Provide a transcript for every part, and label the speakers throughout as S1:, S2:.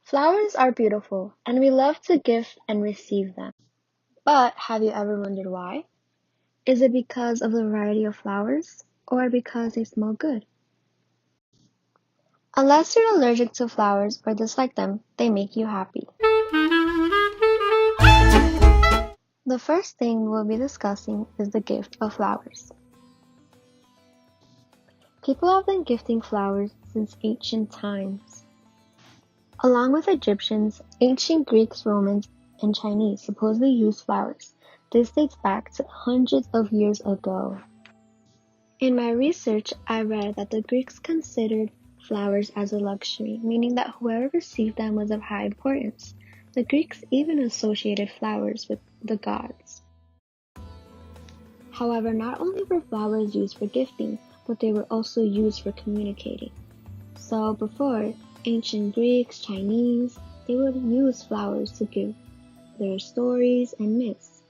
S1: Flowers are beautiful, and we love to give and receive them. But have you ever wondered why? Is it because of the variety of flowers, or because they smell good? Unless you're allergic to flowers or dislike them, they make you happy. The first thing we'll be discussing is the gift of flowers. People have been gifting flowers since ancient times. Along with Egyptians, ancient Greeks, Romans, and Chinese supposedly used flowers. This dates back to hundreds of years ago. In my research, I read that the Greeks considered flowers as a luxury, meaning that whoever received them was of high importance. The Greeks even associated flowers with the gods. However, not only were flowers used for gifting, but they were also used for communicating. So before, ancient Greeks, Chinese, they would use flowers to give their stories and myths,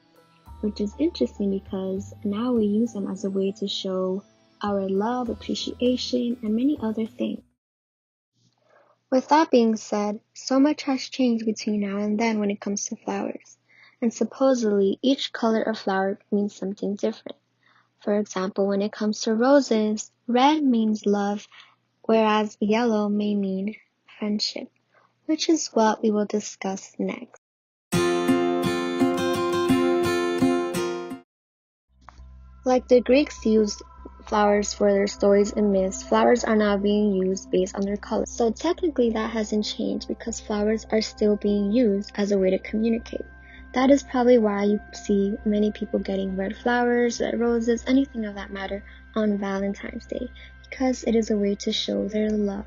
S1: which is interesting because now we use them as a way to show our love, appreciation, and many other things. With that being said, so much has changed between now and then when it comes to flowers, and supposedly each color of flower means something different. For example, when it comes to roses, red means love, whereas yellow may mean friendship, which is what we will discuss next. Like the Greeks used flowers for their stories and myths, flowers are now being used based on their color. So technically that hasn't changed because flowers are still being used as a way to communicate. That is probably why you see many people getting red flowers, red roses, anything of that matter on Valentine's Day, because it is a way to show their love.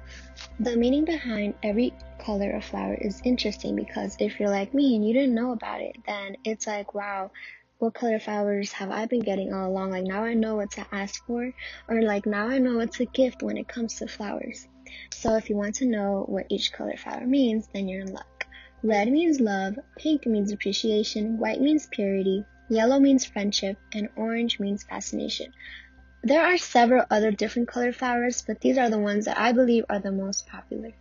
S1: The meaning behind every color of flower is interesting because if you're like me and you didn't know about it, then it's like, wow, what color flowers have I been getting all along? Like now I know what to ask for, or like now I know what to gift when it comes to flowers. So if you want to know what each color flower means, then you're in luck. Red means love, pink means appreciation, white means purity, yellow means friendship, and orange means fascination. There are several other different color flowers, but these are the ones that I believe are the most popular.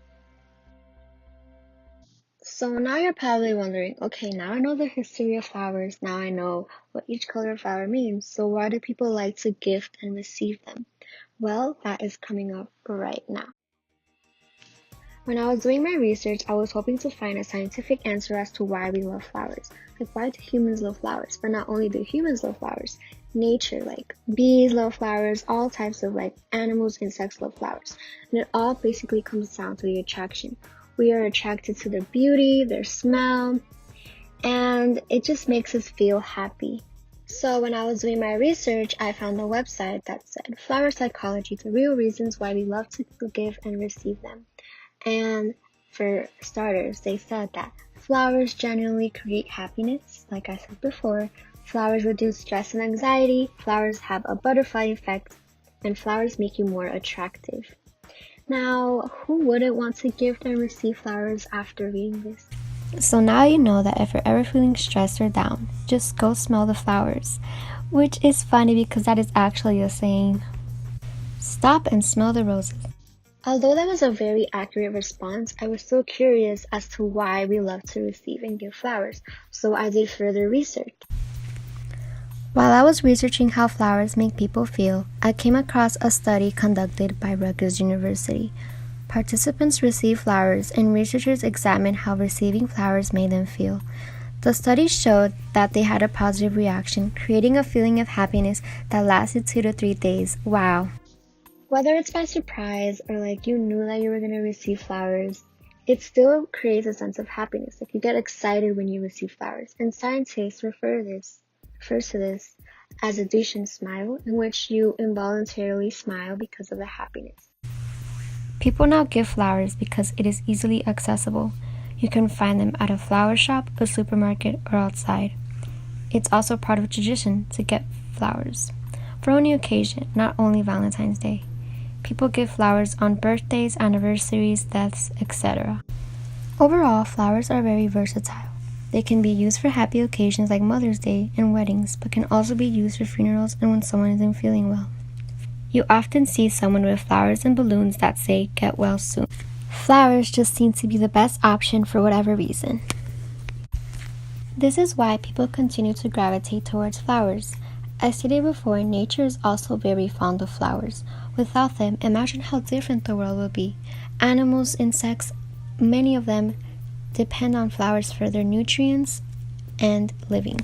S1: So now you're probably wondering, okay, now I know the history of flowers, now I know what each color of flower means, so why do people like to gift and receive them? Well, that is coming up right now. When I was doing my research, I was hoping to find a scientific answer as to why we love flowers. Like, why do humans love flowers? But not only do humans love flowers, nature, like bees love flowers, all types of like animals, insects love flowers. And it all basically comes down to the attraction. We are attracted to their beauty, their smell, and it just makes us feel happy. So when I was doing my research, I found a website that said Flower Psychology, the real reasons why we love to give and receive them. And for starters, they said that flowers genuinely create happiness, like I said before. Flowers reduce stress and anxiety, flowers have a butterfly effect, and flowers make you more attractive. Now, who wouldn't want to gift and receive flowers after reading this? So now you know that if you're ever feeling stressed or down, just go smell the flowers. Which is funny because that is actually a saying. Stop and smell the roses. Although that was a very accurate response, I was still curious as to why we love to receive and give flowers, so I did further research. While I was researching how flowers make people feel, I came across a study conducted by Rutgers University. Participants received flowers, and researchers examined how receiving flowers made them feel. The study showed that they had a positive reaction, creating a feeling of happiness that lasted 2 to 3 days. Wow! Whether it's by surprise or like you knew that you were going to receive flowers, it still creates a sense of happiness. Like you get excited when you receive flowers. And scientists refers to this as a Duchenne smile, in which you involuntarily smile because of the happiness. People now give flowers because it is easily accessible. You can find them at a flower shop, a supermarket, or outside. It's also part of tradition to get flowers for any occasion, not only Valentine's Day. People give flowers on birthdays, anniversaries, deaths, etc. Overall, flowers are very versatile. They can be used for happy occasions like Mother's Day and weddings, but can also be used for funerals and when someone isn't feeling well. You often see someone with flowers and balloons that say, "Get well soon." Flowers just seem to be the best option for whatever reason. This is why people continue to gravitate towards flowers. As stated before, nature is also very fond of flowers. Without them, imagine how different the world would be. Animals, insects, many of them depend on flowers for their nutrients and living.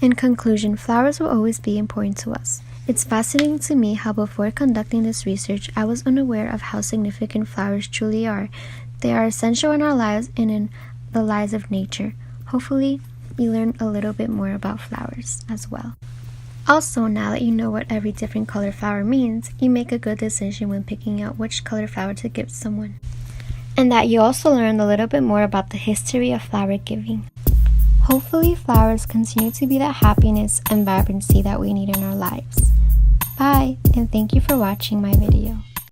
S1: In conclusion, flowers will always be important to us. It's fascinating to me how before conducting this research, I was unaware of how significant flowers truly are. They are essential in our lives and in the lives of nature. Hopefully, you learn a little bit more about flowers as well. Also, now that you know what every different color flower means, you make a good decision when picking out which color flower to give someone. And that you also learned a little bit more about the history of flower giving. Hopefully, flowers continue to be that happiness and vibrancy that we need in our lives. Bye, and thank you for watching my video.